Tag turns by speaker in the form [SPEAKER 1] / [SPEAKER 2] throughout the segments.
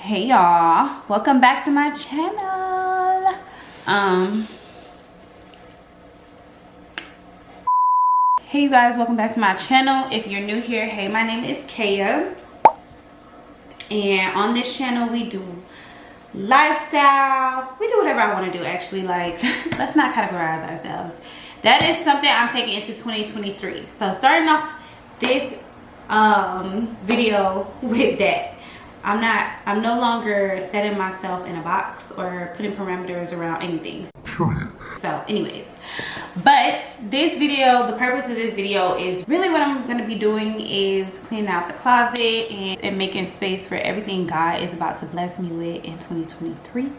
[SPEAKER 1] Hey y'all, welcome back to my channel. Hey you guys, welcome back to my channel. If you're new here, hey, my name is Kaya, and on this channel we do lifestyle. We do whatever I want to do, actually. Like, let's not categorize ourselves. That is something I'm taking into 2023. So starting off this video with that, I'm no longer setting myself in a box or putting parameters around anything. So anyways, but this video, the purpose of this video is really what I'm going to be doing is cleaning out the closet and making space for everything God is about to bless me with in 2023,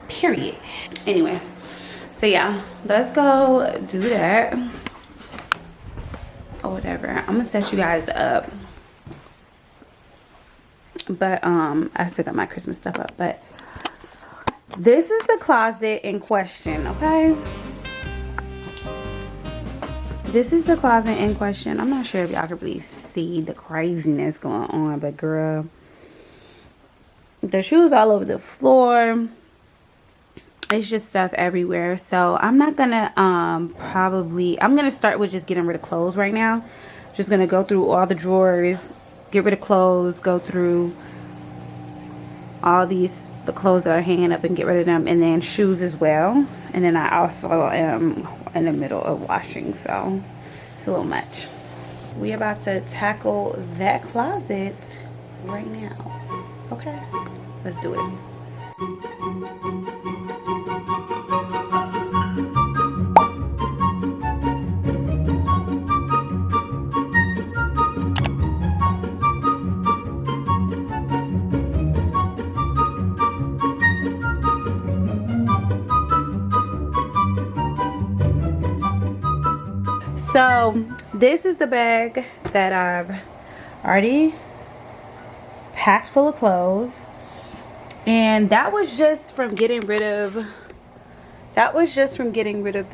[SPEAKER 1] period. Anyway, so yeah, let's go do that or whatever. I'm gonna set you guys up, but I still got my Christmas stuff up. But this is the closet in question, okay? This is the closet in question. I'm not sure if y'all can really see the craziness going on, but girl, the shoes all over the floor. It's just stuff everywhere. So I'm not gonna I'm gonna start with just getting rid of clothes right now. Just gonna go through all the drawers, get rid of clothes, go through all the clothes that are hanging up and get rid of them, and then shoes as well. And then I also am in the middle of washing, so it's a little much. We about to tackle that closet right now. Okay, let's do it. So this is the bag that I've already packed full of clothes, and that was just from getting rid of the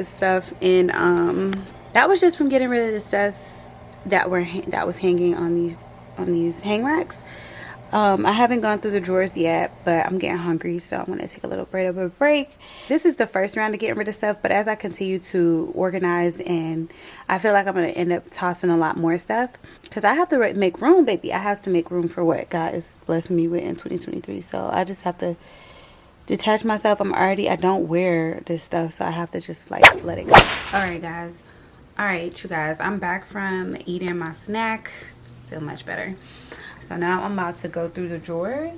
[SPEAKER 1] stuff in that was hanging on these hang racks. I haven't gone through the drawers yet, but I'm getting hungry, so I'm gonna take a little bit of a break. This is the first round of getting rid of stuff, but as I continue to organize, and I feel like I'm gonna end up tossing a lot more stuff because I have to make room, baby. I have to make room for what God is blessing me with in 2023. So I just have to detach myself. I don't wear this stuff, so I have to just like let it go. All right, guys. All right, you guys. I'm back from eating my snack. Feel much better. So now I'm about to go through the drawers.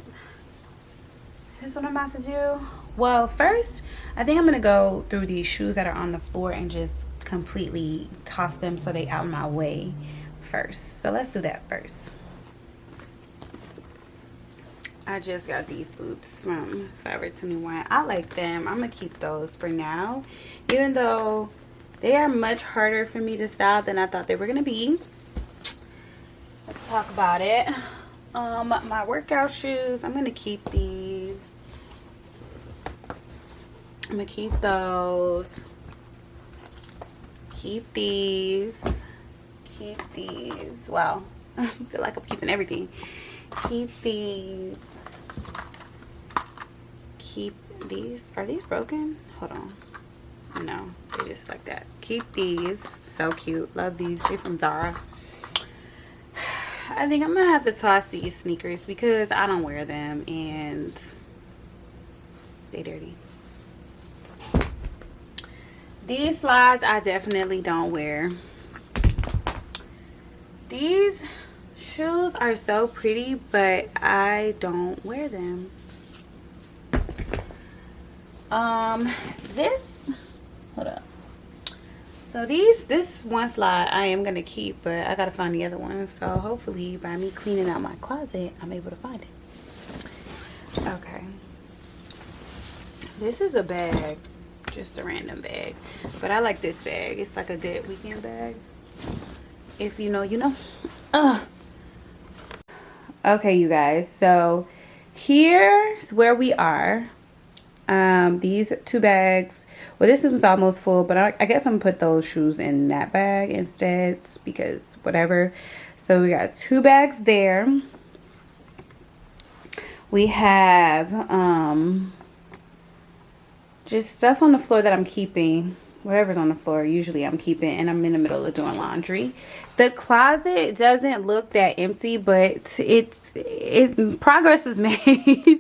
[SPEAKER 1] Here's what I'm about to do. Well, first, I think I'm gonna go through these shoes that are on the floor and just completely toss them so they out of my way first. So let's do that first. I just got these boots from Forever 21. I like them. I'm gonna keep those for now, even though they are much harder for me to style than I thought they were gonna be. Let's talk about it. My workout shoes, I'm gonna keep these. I'm gonna keep those. Keep these. Keep these. Wow, I feel like I'm keeping everything. Keep these. Keep these. Are these broken? Hold on. No, they're just like that. Keep these. So cute. Love these. They're from Zara. I think I'm gonna have to toss these sneakers because I don't wear them and they dirty. These slides I definitely don't wear. These shoes are so pretty, but I don't wear them. Hold up. So this one slide I am gonna keep, but I gotta find the other one. So hopefully by me cleaning out my closet, I'm able to find it. Okay. This is a bag, just a random bag, but I like this bag. It's like a good weekend bag. If you know, you know. Okay, you guys. So here's where we are. These two bags, well, this one's almost full, but I guess I'm gonna put those shoes in that bag instead because whatever. So we got two bags there. We have just stuff on the floor that I'm keeping. Whatever's on the floor, usually I'm keeping, and I'm in the middle of doing laundry. The closet doesn't look that empty, but progress is made.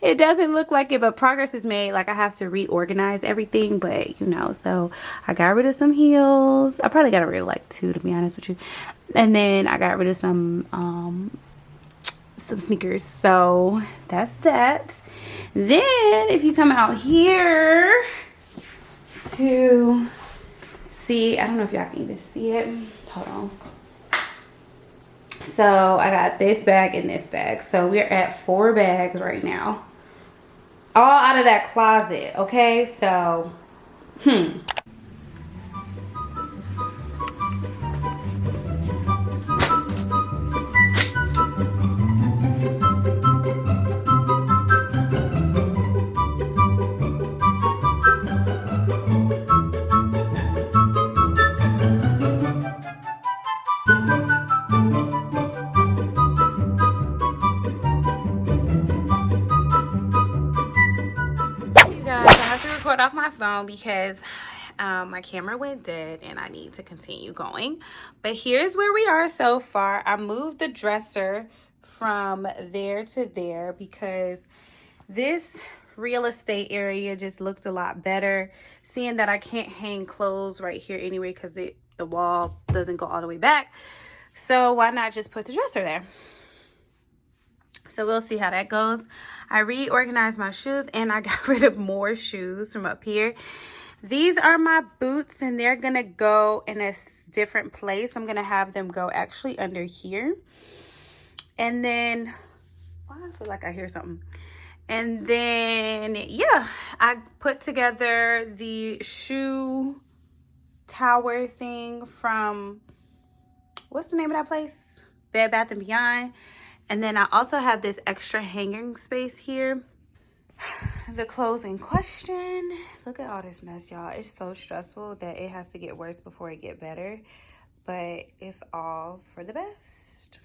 [SPEAKER 1] It doesn't look like it, but progress is made. Like, I have to reorganize everything, but you know, so I got rid of some heels. I probably got rid of like 2, to be honest with you. And then I got rid of some sneakers. So that's that. Then if you come out here to see, I don't know if y'all can even see it. Hold on. So I got this bag and this bag. So we're at 4 bags right now. All out of that closet, okay? So, off my phone because my camera went dead and I need to continue going. But here's where we are so far. I moved the dresser from there to there because this real estate area just looked a lot better, seeing that I can't hang clothes right here anyway because the wall doesn't go all the way back. So why not just put the dresser there? So we'll see how that goes. I reorganized my shoes and I got rid of more shoes from up here. These are my boots and they're gonna go in a different place. I'm gonna have them go actually under here. And then, well, I feel like I hear something. And then, yeah, I put together the shoe tower thing from, what's the name of that place? Bed Bath & Beyond. And then I also have this extra hanging space here. The clothes in question. Look at all this mess, y'all. It's so stressful that it has to get worse before it get better. But it's all for the best.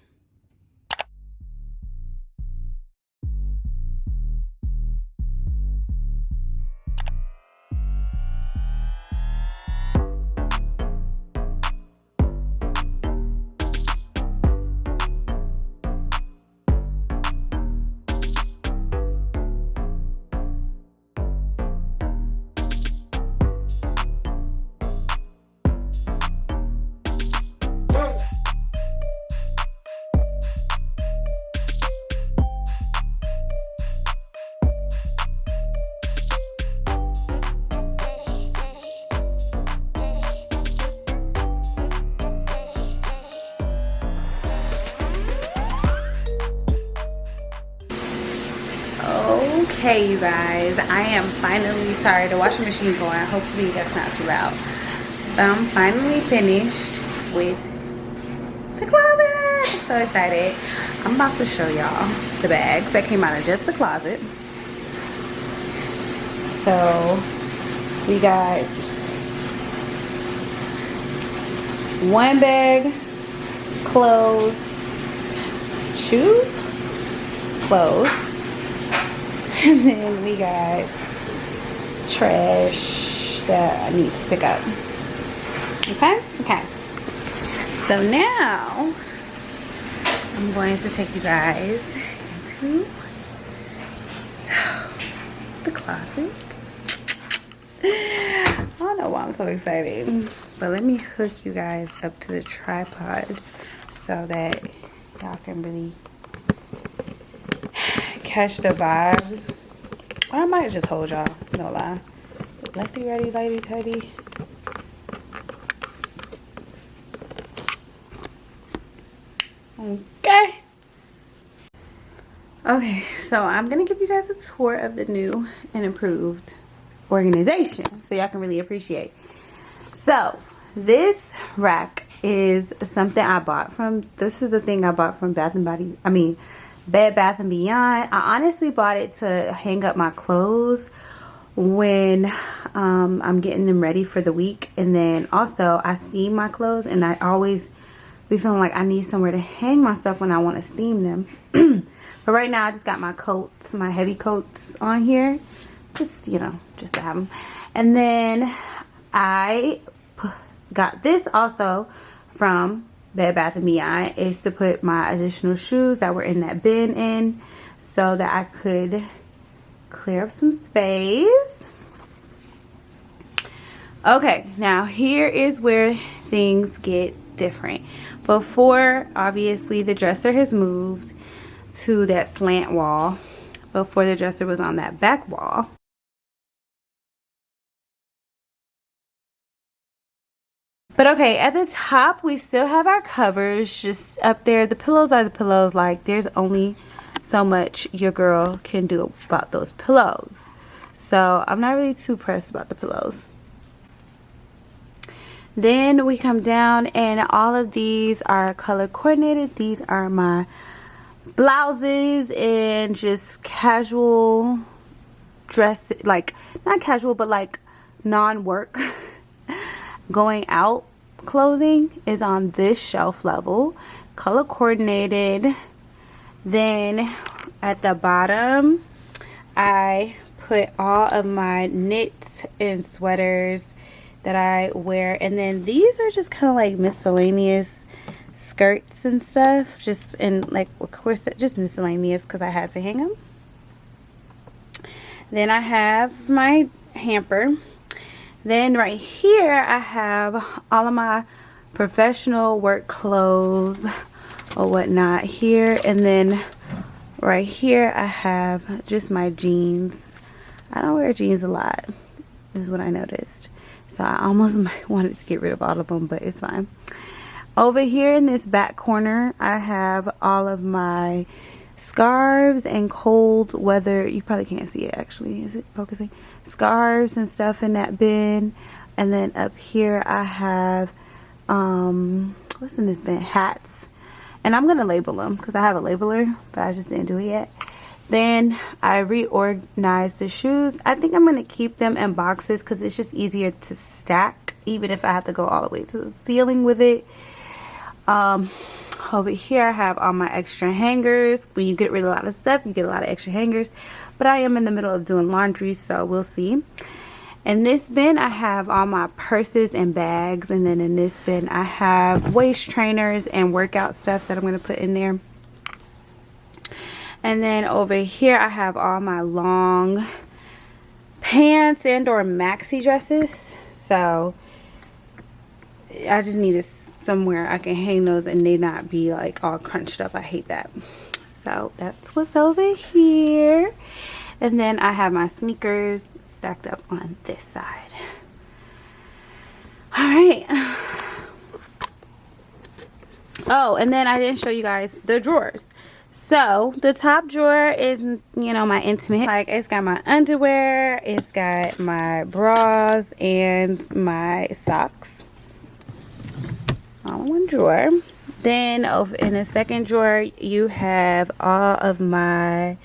[SPEAKER 1] Okay, you guys, I am finally, sorry, the washing machine going. Hopefully that's not too loud. But I'm finally finished with the closet. I'm so excited. I'm about to show y'all the bags that came out of just the closet. So we got 1 bag, clothes, shoes, clothes. And then we got trash that I need to pick up. Okay? Okay. So now I'm going to take you guys into the closet. I don't know why I'm so excited. But let me hook you guys up to the tripod so that y'all can really catch the vibes. Or I might just hold y'all, no lie. Lefty, ready, lady, tighty. Okay. Okay, so I'm gonna give you guys a tour of the new and improved organization so y'all can really appreciate. So this rack is something I bought from, this is the thing I bought from Bed Bath & Beyond. I honestly bought it to hang up my clothes when I'm getting them ready for the week. And then also I steam my clothes and I always be feeling like I need somewhere to hang my stuff when I want to steam them. But right now I just got my coats, my heavy coats on here, just, you know, just to have them. And then I got this also from Bed Bath & Beyond, is to put my additional shoes that were in that bin in, so that I could clear up some space. Okay, now here is where things get different. Before, obviously, the dresser has moved to that slant wall. Before, the dresser was on that back wall. But okay, at the top, we still have our covers just up there. The pillows are the pillows. Like, there's only so much your girl can do about those pillows. So, I'm not really too pressed about the pillows. Then we come down, and all of these are color coordinated. These are my blouses and just casual dress, like, not casual, but like non-work going out clothing is on this shelf level, color coordinated. Then at the bottom I put all of my knits and sweaters that I wear, and then these are just kind of like miscellaneous skirts and stuff, just in, like, of course, just miscellaneous because I had to hang them. Then I have my hamper. Then right here I have all of my professional work clothes or whatnot here, and then right here I have just my jeans. I don't wear jeans a lot, is what I noticed, so I almost wanted to get rid of all of them, but it's fine. Over here in this back corner I have all of my scarves and cold weather, you probably can't see it actually, is it focusing, scarves and stuff in that bin. And then up here I have what's in this bin, hats, and I'm gonna label them because I have a labeler, but I just didn't do it yet. Then I reorganized the shoes. I think I'm gonna keep them in boxes because it's just easier to stack, even if I have to go all the way to the ceiling with it. Over here I have all my extra hangers. When you get rid of a lot of stuff, you get a lot of extra hangers, but I am in the middle of doing laundry, so we'll see. In this bin I have all my purses and bags, and then in this bin I have waist trainers and workout stuff that I'm going to put in there. And then over here I have all my long pants and or maxi dresses, so I just need somewhere I can hang those and they not be like all crunched up. I hate that. So that's what's over here. And then I have my sneakers stacked up on this side. All right. Oh, and then I didn't show you guys the drawers. So the top drawer is, you know, my intimate, like, it's got my underwear, it's got my bras and my socks, all in one drawer. Then over in the second drawer you have all of my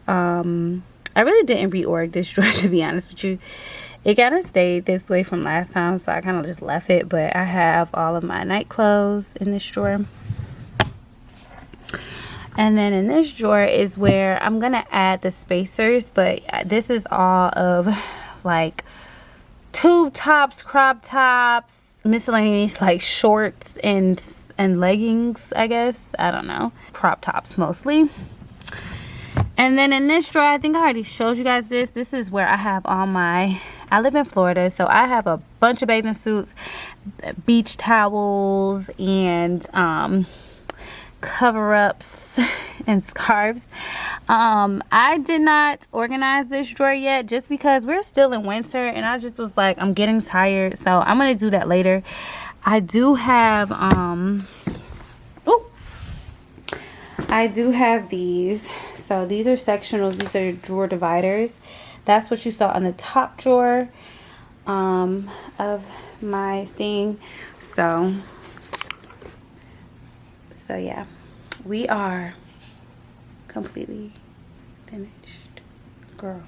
[SPEAKER 1] I really didn't reorg this drawer, to be honest with you. It kind of stayed this way from last time, so I kind of just left it. But I have all of my night clothes in this drawer. And then in this drawer is where I'm gonna add the spacers, but this is all of like tube tops, crop tops, miscellaneous like shorts and leggings, I guess. I don't know, crop tops mostly. And then in this drawer, I think I already showed you guys this. This is where I have all my, I live in Florida, so I have a bunch of bathing suits, beach towels, and cover-ups and scarves. I did not organize this drawer yet just because we're still in winter, and I just was like, I'm getting tired, so I'm gonna do that later. I do have I do have these. So these are sectionals, these are drawer dividers. That's what you saw on the top drawer of my thing. So yeah, we are completely finished, girl.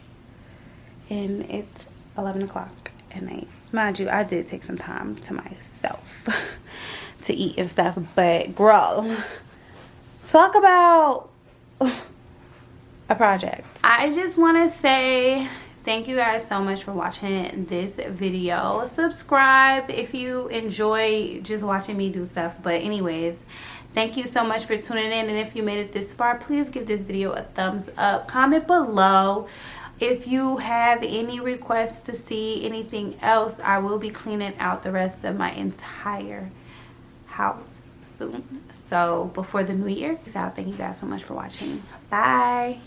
[SPEAKER 1] And it's 11 o'clock at night. Mind you, I did take some time to myself to eat and stuff, but girl, talk about a project. I just want to say thank you guys so much for watching this video. Subscribe if you enjoy just watching me do stuff. But anyways, thank you so much for tuning in, and if you made it this far, please give this video a thumbs up. Comment below if you have any requests to see anything else. I will be cleaning out the rest of my entire house soon, so before the new year. So thank you guys so much for watching. Bye.